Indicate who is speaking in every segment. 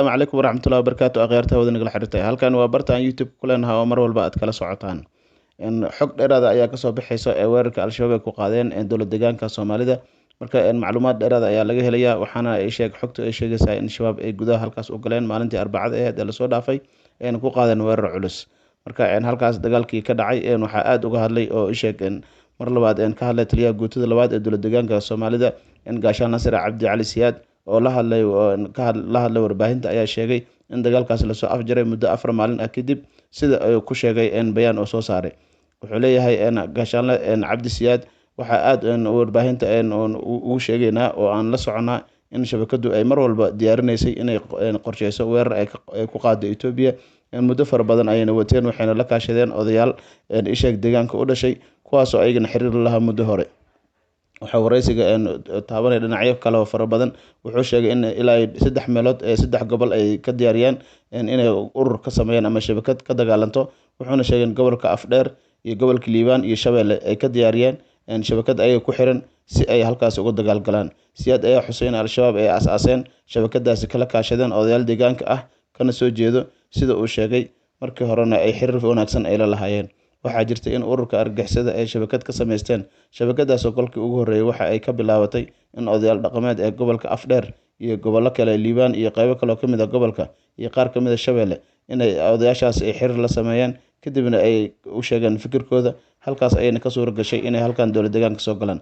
Speaker 1: Asalaamu calaykum waraxmatullaahi wabarakaatu akhyaarta hawada nagala xiriirtay halkan waa barta aan YouTube ku leenahay oo mar walba aad kala socotaan xog dheeraada ayaa kasoo bixaysa ee weerarka al-shabaab ay ku qaadeen dowlad deegaanka Soomaalida marka macluumaad dheeraada ayaa laga helayaa waxaana ay xogta ay sheegaysaa in shabaab ay gudaha halkaas u galeen maalintii Arbacada ee la soo dhaafay ku qaadeen weerar culus marka halkaas dagaalkii ka dhacay waxaa aad uga hadlay oo mar labaad ka hadlay taliyaha guutada labaad ee dowlad deegaanka Soomaalida gaashaan Nasir Cabdi Cali Siyaad oo la hadlay warbaahinta ayaa sheegay in dagaalkaas lasoo afjaray muddo 4 maalin ah kadib sida ay ku sheegay bayaan oo soo saaray wuxuu leeyahay gaashaanle Cabdi Siyaad waxa aad warbaahinta ugu sheegaynaa oo aan la soconaa in shabakadu ay mar walba diyaarinaysay inay qorsheyso weerar ay ku qaado Itoobiya muddo fara badan ayayna wateen waxayna la kaashadeen odayaal deegaanka u dhashay kuwaas oo ayagana xiriir la lahaa muddo hore waxa wareysiga taabanay dhinacyo kale oo fara badan wuxuu sheegay in ilaa 3 meelood 3 gobol ay ka diyaariyaan inay urur ka sameeyaan ama shabakad ka dagaalanto wuxuuna sheegay in gobolka Afdheer iyo gobolka Liibaan iyo Shabeelle ay ka diyaariyaan shabakad ay ku xiran si ay halkaas uga dagaalgalaan Siyaad ayaa xuseen al-shabaab ay asaaseen shabakadaasi kala kaashadeen odayaal deegaanka ah kana soo jeedo sida uu sheegay markii horena ay xiriir wanaagsan ay la lahaayeen waxaa jirta in ururka argagixisada ay shabakad ka sameysteen shabakadaas oo kolkii ugu horeeyay waxa ay ka bilaabatay in odayaal dhaqameed ee gobolka Afdheer iyo gobollo kale Liibaan iyo qaybo kale oo kamid ah gobolka iyo qaar kamid ah Shabeelle inay odayaashaas ay xiriir la sameeyeen kadibna ay u sheegeen fikirkooda halkaas ayayna ka suura gashay inay halkan dowlad deegaanka soo galaan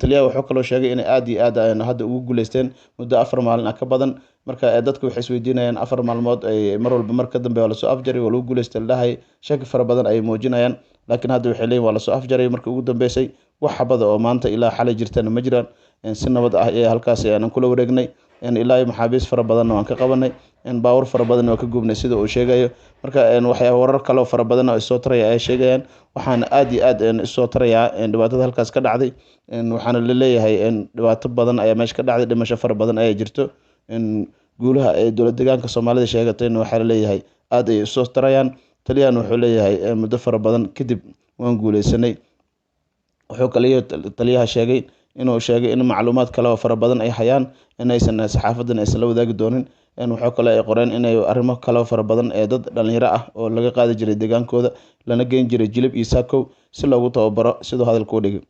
Speaker 1: taliyaha wuxuu kaloo sheegay in aad iyo aad ay hadda ugu guuleysteen muddo 4 maalin ah ka badan marka dadku waxay isweydiinayaan 4 maalmood ay mar walba mar ka dambe waa la soo afjaray waa lagu guuleystay dhahay shaki fara badan ay muujinayaan laakiin hadda waxay leeyihiin waa la soo afjaray markii ugu dambeysay wax xabada oo maanta ilaa xalay jirtana ma jiraan si nabad ah ee halkaas aan kula wareegnay ilaa maxaabiis fara badan waan ka qabanay baawar fara badan oo ka gubnay sida uu sheegayo marka waxyaabo warar kale oo fara badan oo soo taraya ay sheegayaan waxaana aad iyo aad soo taraya dhibaatada halkaas ka dhacday waxaana la leeyahay dhibaato badan ayaa meesha ka dhacday dhimasho fara badan ayaa jirto guulaha ay dowlad deegaanka Soomaalida sheegatay waxaa la leeyahay aad ay soo tarayaan taliyahan wuxuu leeyahay muddo fara badan kadib waan guuleysanay wuxuu kaliya taliyaha sheegay inuu sheegay in macluumaad kale oo fara badan ay hayaan inaysan saxaafadan aysan la wadaagi doonin wuxuu kale ay qoreen inay arrimo kale oo fara badan ee dad dhalinyaro ah oo laga qaadi jiray deegaankooda lana geyn jiray Jilib iyo Saakow si loogu tababaro sidoo hadalku u dhigay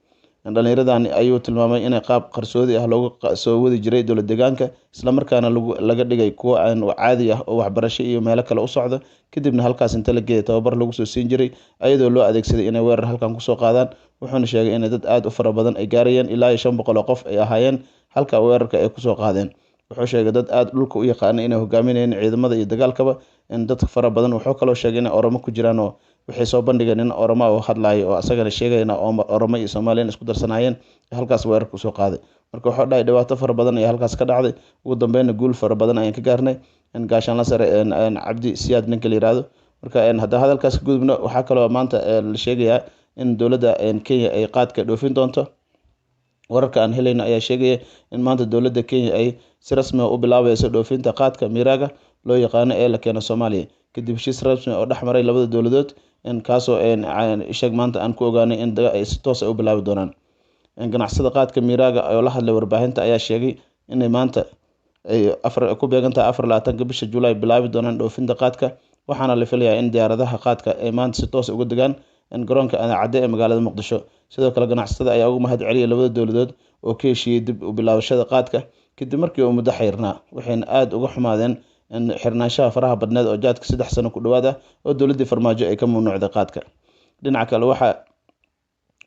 Speaker 1: dhalinyaradan ayuu tilmaamay in qaab qarsoodi ah loogu soo wadi jiray dowlad deegaanka isla markaana laga dhigay kuwa aan caadi ah oo waxbarasho iyo meelo kale u socdo kadibna halkaas inta la geeyay tababar lagu soo siin jiray ayadoo loo adeegsaday inay weerar halkan ku soo qaadaan wuxuuna sheegay in dad aad u fara badan ay gaarayeen ilaa 500 oo qof ay ahaayeen halka weerarka ay ku soo qaadeen wuxuu sheegay dad aad dhulka u yaqaan inay hogaaminayeen ciidamada iyo dagaalkaba dad fara badan wuxuu kaloo sheegay in Oromo ku jiraan oo waxay soo bandhigeen in Oromo oo hadlayo oo asagana sheegayna Oromo iyo Soomaaliya isku darsanaayeen halkaas weerar ku soo qaaday marka wuxuu dhahay dhibaato fara badan ayaa halkaas ka dhacday ugu dambeynna guul fara badan ayaan ka gaarnay gaashaan la sare Cabdi Siyaad ninka la yiraahdo marka hadda hadalkaas ka gudubno waxaa kaloo maanta la sheegayaa in dowladda Kenya ay qaadka dhoofin doonto wararka aan helayno ayaa sheegaya in maanta dowladda Kenya ay si rasmi ah u bilaabayso dhoofinta qaadka miiraga loo yaqaan ee la keeno Soomaaliya kadib heshiis rasmi oo dhexmaray labada dowladood kaasoo maanta aan ku ogaanay in ay si toos ah u bilaabi doonaan ganacsada qaadka miiraga oo la hadlay warbaahinta ayaa sheegay in maanta ay ku beegantahay 24 bisha July bilaabi doonaan dhoofinta qaadka waxaana la filayaa in diyaaradaha qaadka ay maanta si toos uga degaan garoonka Cadde ee magaalada Muqdisho sidoo kale ganacsada ayaa ugu mahad celiyay labada dowladood oo ka heshiiyay dib u bilaabashada qaadka kadib markii uu muddo xirnaa waxayna aad uga xumaadeen xirnaanshaha faraha badneed oo jaadka 3 sano ku dhawaad ah oo dowladda Farmaajo ay ka mamnuucday qaadka dhinaca kale waxa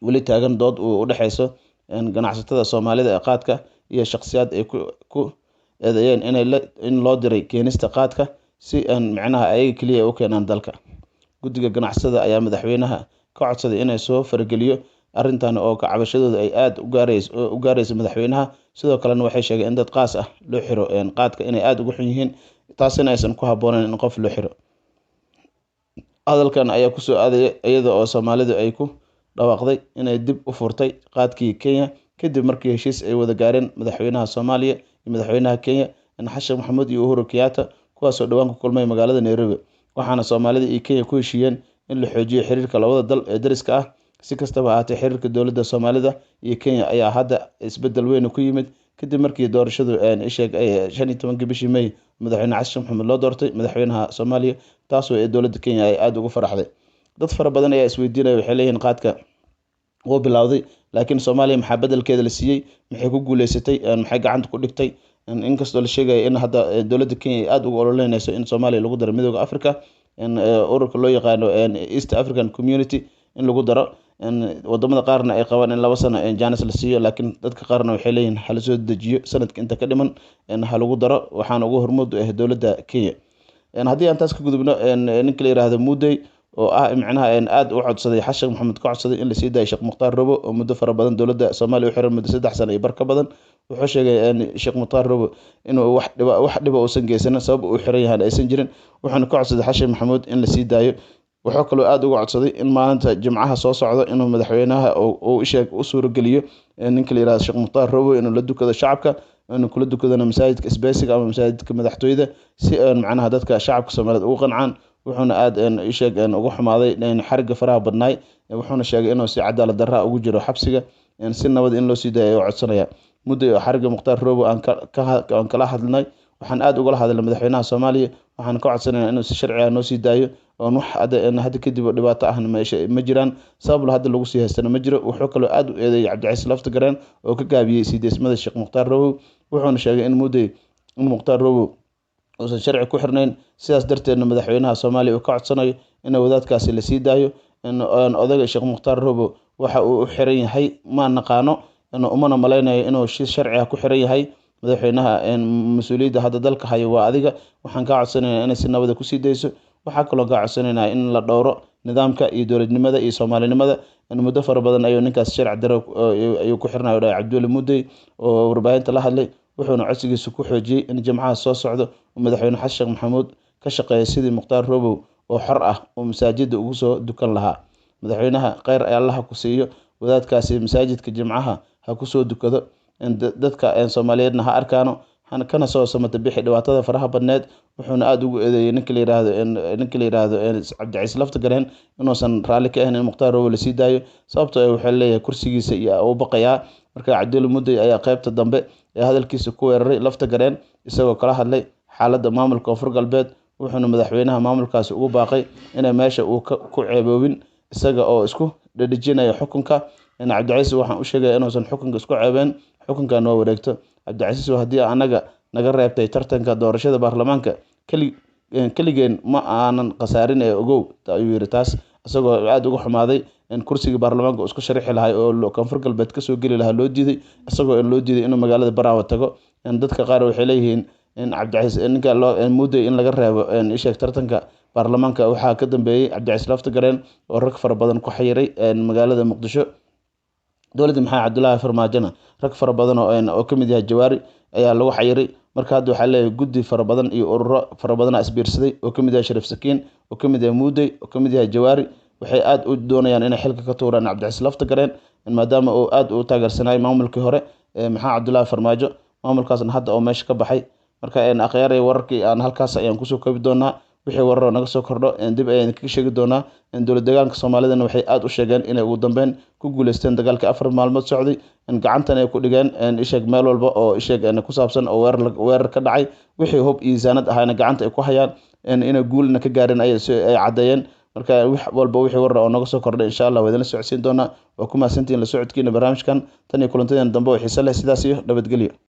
Speaker 1: wali taagan dood u dhaxayso ganacsatada Soomaalida ee qaadka iyo shakhsiyaad ay ku eedeeyeen in loo diray keenista qaadka si macnaha ay kaliya u keenaan dalka guddiga ganacsatada ayaa madaxweynaha ka codsaday inay soo fargeliyo arrintan oo ka cabashadooda ay aad u gaarayso madaxweynaha sidoo kalena waxay sheegeen in dad qaas ah loo xiro qaadka inay aad ugu xun yihiin taasina aysan ku habboonayn in qof loo xiro hadalkan ayaa ku soo aaday iyada oo Soomaalidu ay ku dhawaaqday inay dib u furtay qaadkii Kenya kadib markii heshiis ay wada gaareen madaxweynaha Soomaaliya iyo madaxweynaha Kenya Xassan Maxamuud iyo Uhuru Kenyatta kuwaas oo dhawaan ku kulmay magaalada Nairobi waxaana Soomaalida iyo Kenya ku heshiiyeen in la xoojiyo xiriirka labada dal ee dariska ah si kastaba ahaatee xiriirka dowladda Soomaalida iyo Kenya ayaa hadda isbedel weyn ku yimid kadib markii doorashadu isheeg 15 bishii May madaxweyne Xasan Sheekh Maxamuud loo doortay madaxweynaha Soomaaliya, taasoo dowladda Kenya ay aad ugu faraxday. Dad fara badan ayaa isweydiinaya, waxay leeyihiin qaadka wuu bilowday, laakiin Soomaaliya maxaa bedelkeeda la siiyey, maxay ku guuleysatay, maxay gacanta ku dhigtay. Inkastoo la sheegayo in hadda dowladda Kenya ay aad ugu ololeynayso in Soomaaliya lagu daro midowga Afrika, ururka loo yaqaano East African Community in lagu daro. Wadamada qaarna ay qabaan in 2 sano jaanis la siiyo, laakiin dadka qaarna waxay leeyihiin hala soo dejiyo sanadka inta ka dhiman ha lagu daro, waxaana ugu hormuud u ah dowladda Kenya. Haddii aan taas ka gudubno, ninka la yiraahdo Mudee oo macnaha aad u codsaday Xasan Sheekh Maxamuud ka codsaday in la sii daayo Sheekh Mukhtaar Robow oo muddo fara badan dowladda Soomaaliya u xiran muddo 3 sano iyo bar ka badan. Wuxuu sheegay Sheekh Mukhtaar Robow inuu wax dhiba uusan geysan, sabab uu xiran yahay aysan jirin, wuxuuna ka codsaday Xasan Sheekh Maxamuud in la sii daayo. Wuxuu kaloo aad uga codsaday in maalinta Jimcaha soo socdo inuu madaxweynaha uu u suurageliyo ninka la yiraahdo Sheekh Mukhtaar Robow inuu la dukado shacabka, inuu kula dukadana masaajidka isbeysiga ama masaajidka madaxtooyada, si macnaha dadka shacabka Soomaaliyeed ugu qancaan. Wuxuuna aad ugu xumaaday xariga faraha badnaay, wuxuuna sheegay inuu si cadaalad darro ugu jiro xabsiga, si nabad in loo sii daayo oo codsanaya. Mudee oo xariga Mukhtaar Robow aan kala hadlnay, waxaan aad ugala hadalnay madaxweynaha Soomaaliya, waxaan ka codsanaynaa inuu si sharci ah noo sii daayo, oo wax hadda kadib dhibaato ahna ma jiraan, sabab hadda lagu sii haystana ma jiro. Wuxuu kaloo aad u eedeeyay Cabdicasiis Laftagareen oo ka gaabiyey sii deysmada Sheekh Mukhtaar Robow, wuxuuna sheegay in Mukhtaar Robow uusan sharci ku xirnayn, sidaas darteedna madaxweynaha Soomaaliya uu ka codsanayo in wadaadkaasi la sii daayo. Odayga Sheekh Mukhtaar Robow waxa uu u xiran yahay ma naqaano, umana malaynayo inuu si sharci ah ku xiran yahay. Madaxweynaha mas'uuliyadda hadda dalka haya waa adiga, waxaan ka codsanaynaa inay si nabad ah ku sii dayso. Waxaa kaloo ka codsanaynaa in la dhowro nidaamka iyo dowladnimada iyo Soomaalinimada. Muddo fara badan ayuu ninkaas sharci darro ayuu ku xirnaa Cabdulle Mudee oo warbaahinta la hadlay, wuxuuna codsigiisa ku xoojiyey in Jimcaha soo socdo madaxweyne Xasan Sheekh Maxamuud ka shaqeeyo sidii Mukhtaar Robow oo xor ah oo masaajidda ugu soo dukan lahaa. Madaxweynaha kheyr ay Allah ku siiyo, wadaadkaasi masaajidka Jimcaha ha ku soo dukado, dadka Soomaaliyeedna ha arkaano, kana soo samata bixi dhibaatada faraha badneed. Wuxuuna aad ugu eedeeyay ninka la yiraahdo Cabdicasiis Laftagareen inuusan raalli ka ahayn in Mukhtaar Robow la sii daayo, sababtoo ah wuxuu leeyahay kursigiisa iyo uu baqayaa. Marka Cabdulle Mudee ayaa qaybta dambe ee hadalkiisa ku weeraray Laftagareen, isagoo kala hadlay xaaladda maamulka Koonfur Galbeed, wuxuuna madaxweynaha maamulkaasi ugu baaqay inay meesha uu ku ceeboobin isaga oo isku dhadhajinaya xukunka. Cabdicasiis waxaan u sheegay inuusan xukunka isku ceebeen, xukunkan waa wareegto. Cabdicasiis haddii anaga naga reebtay tartanka doorashada baarlamaanka, keligeen ma aanan khasaarin ogow, ayuu yiri taas isagoo aad uga xumaaday in kursiga baarlamaanka uu isku sharixi lahaa oo Koonfur Galbeed ka soo geli lahaa loo diiday, isagoo loo diiday inuu magaalada Baraawe tago. Dadka qaar waxay leeyihiin in Cabdicasiis ninka Mudee in laga reebo isheeg tartanka baarlamaanka waxaa ka dambeeyay Cabdicasiis Laftagareen oo rag fara badan ku xayiray magaalada Muqdisho. Dowladda Maxamed Cabdullaahi Farmaajona rag fara badan oo ka mid yahay Jawaari ayaa lagu xayiray. Marka hadda waxaa leeyahay guddi fara badan iyo ururo fara badan isbiirsaday oo ka mid yahay Shariif Sakiin, oo ka mid yahay Mudee, oo ka mid yahay Jawaari. Waxay aad u doonayaan inay xilka ka tuuraan Cabdicasiis Laftagareen, maadaama uu aad u taageersanay maamulkii hore Maxamed Cabdullaahi Farmaajo, maamulkaasna hadda oo meesha ka baxay. Marka akhyaarey wararkii aan halkaas ayaan kusoo koobi doonaa. Wixii warar naga soo kordho dib ayaan kaga sheegi doonaa. Dowlad deegaanka Soomaalidana waxay aad u sheegeen inay ugu dambeyn ku guuleysteen dagaalkii 4 maalmood socday, gacantan ay ku dhigeen isheeg meel walba oo isheeg ku saabsan oo weerar ka dhacay. Wixii hub iyo zaanad ahayna gacanta ay ku hayaan, inay guulna ka gaareen ay caddeeyeen. Marka wixii warar oo naga soo kordhay insha Allah waa idin la socodsiin doonaa. Waa ku mahadsantihiin la socodkiina barnaamijkan. Tan iyo kulantadeena dambe oo xiiso leh, sidaas iyo nabadgelyo.